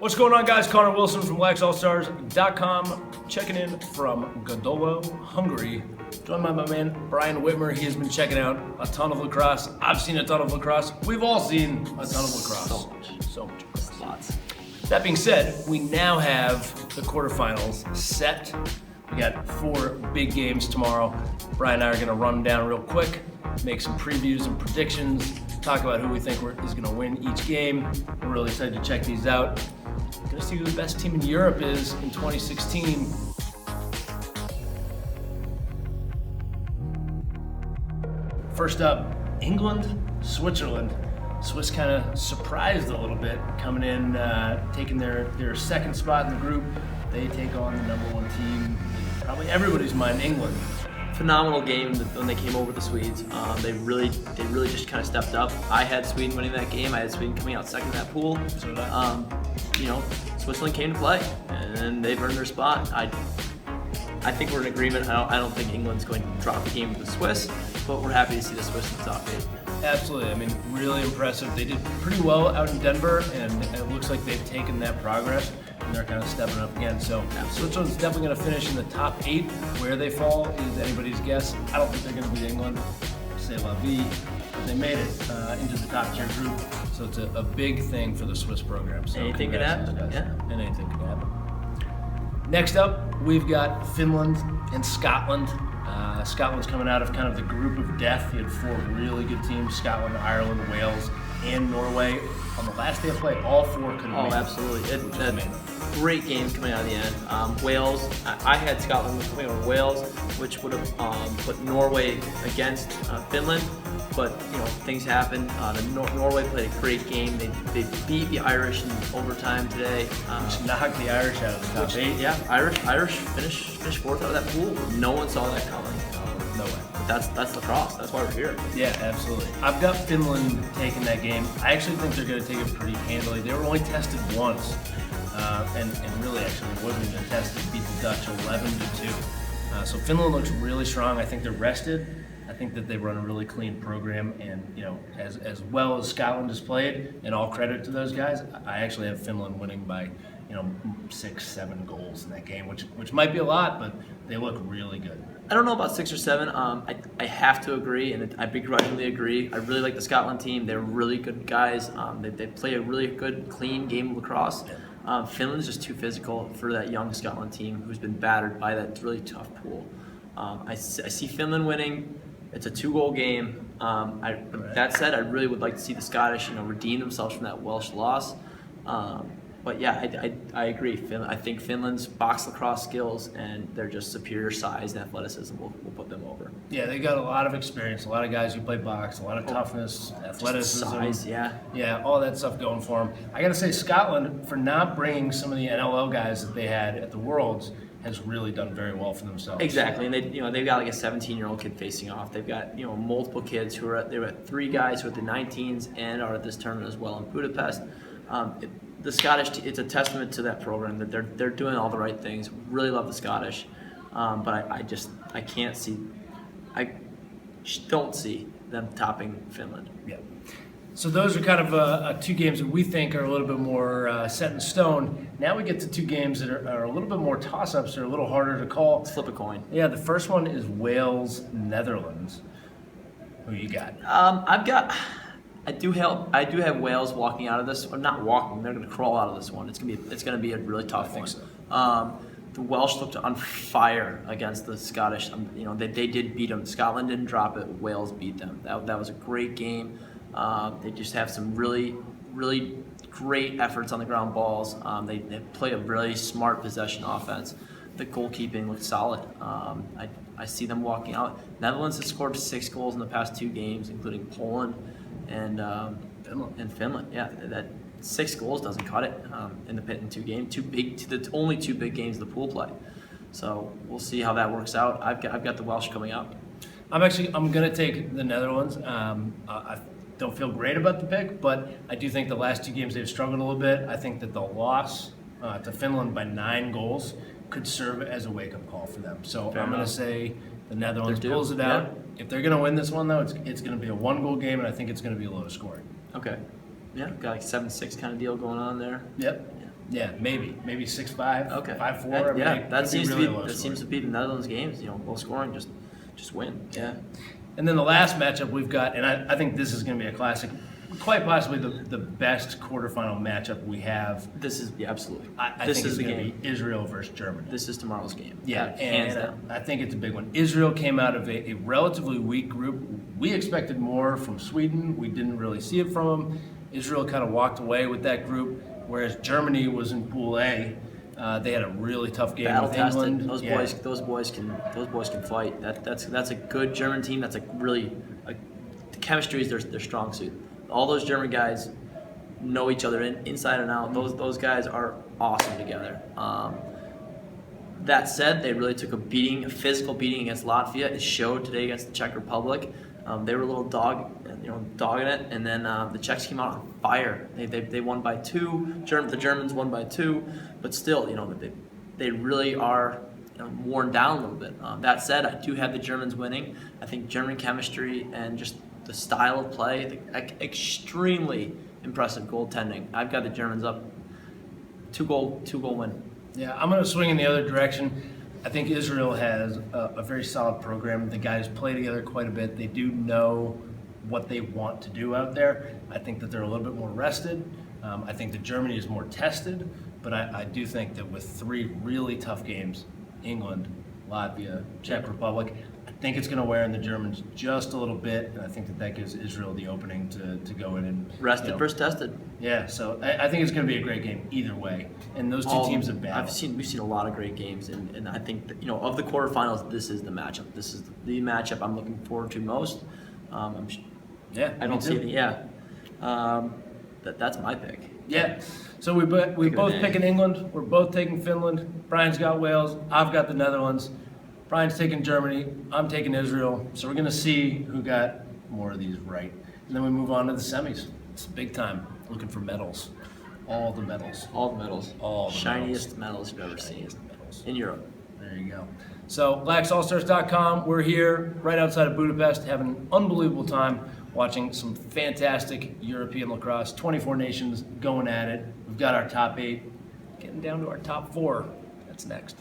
What's going on, guys? Connor Wilson from LaxAllStars.com, checking in from Godolo, Hungary. Joined by my man Brian Witmer. He has been checking out a ton of lacrosse. I've seen a ton of lacrosse. We've all seen a ton of lacrosse. So much. Lots. That being said, we now have the quarterfinals set. We got 4 big games tomorrow. Brian and I are going to run them down real quick, make some previews and predictions, talk about who we think is going to win each game. We're really excited to check these out. Going to see who the best team in Europe is in 2016. First up, England, Switzerland. Swiss kind of surprised a little bit, coming in, taking their second spot in the group. They take on the number 1 team in probably everybody's mind, England. Phenomenal game when they came over the Swedes. They really just kind of stepped up. I had Sweden winning that game. I had Sweden coming out second in that pool. So did I. Switzerland came to play, and they've earned their spot. I think we're in agreement. I don't think England's going to drop the game to the Swiss, but we're happy to see the Swiss in the top 8. Absolutely. I mean, really impressive. They did pretty well out in Denver, and it looks like they've taken that progress, and they're kind of stepping up again. So Switzerland's definitely going to finish in the top 8. Where they fall is anybody's guess. I don't think they're going to beat England. C'est la vie. But they made it into the top tier group, so it's a big thing for the Swiss program. So anything could happen. Yeah. And anything could happen. Next up, we've got Finland and Scotland. Scotland's coming out of kind of the group of death. You had 4 really good teams: Scotland, Ireland, Wales, and Norway. On the last day of play, all 4 could have made it. Absolutely. Great game coming out of the end. Wales, I had Scotland coming over Wales, which would have put Norway against Finland. But things happen. Norway played a great game. They beat the Irish in overtime today. Just knocked the Irish out of the top 8. Yeah, Irish finished 4th out of that pool. No one saw that coming. No way. But that's lacrosse. That's why we're here. Yeah, absolutely. I've got Finland taking that game. I actually think they're going to take it pretty handily. They were only tested once, and really actually wasn't even tested. Beat the Dutch 11-2. So Finland looks really strong. I think they're rested. I think that they run a really clean program, and as well as Scotland has played, and all credit to those guys, I actually have Finland winning by 6-7 goals in that game, which might be a lot, but they look really good. I don't know about 6 or 7. I have to agree, and I begrudgingly agree. I really like the Scotland team. They're really good guys. They play a really good, clean game of lacrosse. Finland's just too physical for that young Scotland team who's been battered by that really tough pool. I see Finland winning. It's a 2-goal game. That said, I really would like to see the Scottish, redeem themselves from that Welsh loss. But yeah, I agree. I think Finland's box lacrosse skills and their just superior size and athleticism will put them over. Yeah, they got a lot of experience, a lot of guys who play box, a lot of toughness, athleticism. Size, yeah. Yeah, all that stuff going for them. I got to say, Scotland, for not bringing some of the NLL guys that they had at the Worlds, has really done very well for themselves. Exactly, and they've got like a 17-year-old kid facing off. They've got multiple kids who are they're at 3 guys who are at the 19s and are at this tournament as well in Budapest. The Scottish, it's a testament to that program that they're doing all the right things. Really love the Scottish, but I don't see them topping Finland. Yeah. So those are kind of 2 games that we think are a little bit more set in stone. Now we get to 2 games that are a little bit more toss-ups. They're a little harder to call. Let's flip a coin. Yeah, the first one is Wales, Netherlands. Who you got? I do have Wales walking out of this. Or not walking. They're going to crawl out of this one. It's going to be a really tough one. So. The Welsh looked on fire against the Scottish. They did beat them. Scotland didn't drop it. Wales beat them. That was a great game. They just have some really, really great efforts on the ground balls. They play a really smart possession offense. The goalkeeping looked solid. I see them walking out. Netherlands has scored 6 goals in the past 2 games, including Poland and Finland. Yeah, that 6 goals doesn't cut it in 2 games. The only 2 big games the pool play. So we'll see how that works out. I've got the Welsh coming up. I'm gonna take the Netherlands. I don't feel great about the pick, but I do think the last 2 games they've struggled a little bit. I think that the loss to Finland by 9 goals could serve as a wake-up call for them. So I'm going to say the Netherlands pulls it out. Yeah. If they're going to win this one, though, it's going to be a 1-goal game, and I think it's going to be low scoring. Okay. Yeah, got like 7-6 kind of deal going on there. Yep. Yeah, maybe 6-5, Okay. 5-4. That seems really to be the Netherlands games. Low scoring, just win. Yeah. And then the last matchup we've got, and I think this is going to be a classic, quite possibly the best quarterfinal matchup we have. This is absolutely. I think it's going to be Israel versus Germany. This is tomorrow's game. Yeah, hands and down. I think it's a big one. Israel came out of a relatively weak group. We expected more from Sweden. We didn't really see it from them. Israel kind of walked away with that group, whereas Germany was in Pool A. They had a really tough game with England. Those boys can fight. That's a good German team. That's the chemistry is their strong suit. All those German guys know each other inside and out. Those guys are awesome together. That said, they really took a physical beating against Latvia. It showed today against the Czech Republic. They were a little dogging it, and then the Czechs came out on fire. They won by 2. The Germans won by 2, but still, they really are worn down a little bit. That said, I do have the Germans winning. I think German chemistry and just the style of play, extremely impressive goaltending. I've got the Germans up 2-goal win. Yeah, I'm going to swing in the other direction. I think Israel has a very solid program. The guys play together quite a bit. They do know what they want to do out there. I think that they're a little bit more rested. I think that Germany is more tested, but I do think that with 3 really tough games, England, Latvia, Czech Republic, I think it's going to wear in the Germans just a little bit, and I think that gives Israel the opening to go in and rested versus tested. Yeah, so I think it's going to be a great game either way, and those two teams have battled. We've seen a lot of great games, and I think that, of the quarterfinals, this is the matchup. This is the matchup I'm looking forward to most. I don't see it. That's my pick. Yeah. So we both picking England. We're both taking Finland. Brian's got Wales. I've got the Netherlands. Brian's taking Germany. I'm taking Israel. So we're going to see who got more of these right. And then we move on to the semis. It's big time. Looking for medals. All the medals. Shiniest medals you've ever seen in Europe. There you go. So LaxAllStars.com. We're here right outside of Budapest, having an unbelievable time watching some fantastic European lacrosse. 24 nations going at it. We've got our top 8, getting down to our top 4. That's next.